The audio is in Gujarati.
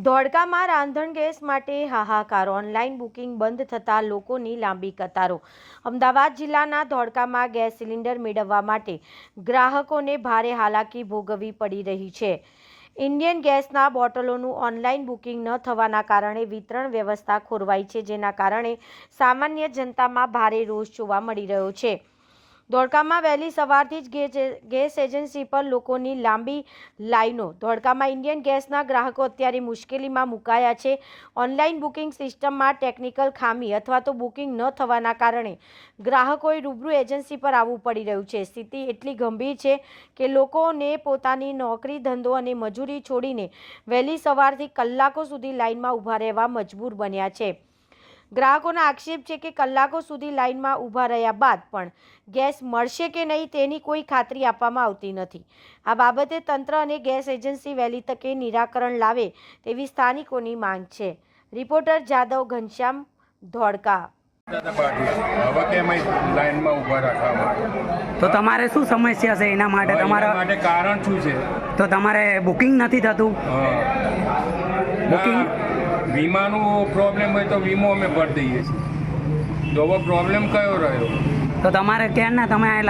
ધોળકામાં રાંધણ ગેસ માટે હાહાકાર, ઓનલાઈન બુકિંગ બંધ થતાં લોકોની લાંબી કતારો। અમદાવાદ જિલ્લાના ધોળકામાં ગેસ સિલિન્ડર મેળવવા માટે ગ્રાહકોને ભારે હાલાકી ભોગવવી પડી રહી છે। ઇન્ડિયન ગેસના બોટલોનું ઓનલાઈન બુકિંગ ન થવાના કારણે વિતરણ વ્યવસ્થા ખોરવાઈ છે, જેના કારણે સામાન્ય જનતામાં ભારે રોષ જોવા મળી રહ્યો છે। ધોળકામાં વહેલી સવારથી જ ગેસ એજન્સી પર લોકોની લાંબી લાઈનો। ધોળકામાં ઇન્ડિયન ગેસના ગ્રાહકો અત્યારે મુશ્કેલીમાં મુકાયા છે। ઓનલાઈન બુકિંગ સિસ્ટમમાં ટેકનિકલ ખામી અથવા તો બુકિંગ ન થવાના કારણે ગ્રાહકોએ રૂબરૂ એજન્સી પર આવવું પડી રહ્યું છે। સ્થિતિ એટલી ગંભીર છે કે લોકોને પોતાની નોકરી, ધંધો અને મજૂરી છોડીને વહેલી સવારથી કલાકો સુધી લાઈનમાં ઊભા રહેવા મજબૂર બન્યા છે। ગ્રાહકોના આક્ષેપ છે કે કલાકો સુધી લાઇનમાં ઊભા રહ્યા બાદ પણ ગેસ મળશે કે નહીં તેની કોઈ ખાતરી આપવામાં આવતી નથી। આ બાબતે તંત્ર અને ગેસ એજન્સી વહેલી તકે નિરાકરણ લાવે તેવી સ્થાનિકોની માંગ છે। રિપોર્ટર જાદવ ઘનશ્યામ, ધોળકા। તો તમારે શું સમસ્યા છે એના માટે? તમારા કારણ શું છે? તો તમારે બુકિંગ નથી થતું? બુકિંગ વીમાનું પ્રોબ્લેમ હોય તો વીમો અમે ભરી દઈએ છીએ। તો હવે પ્રોબ્લેમ કયો રહ્યો? તો તમારે ક્યારના તમે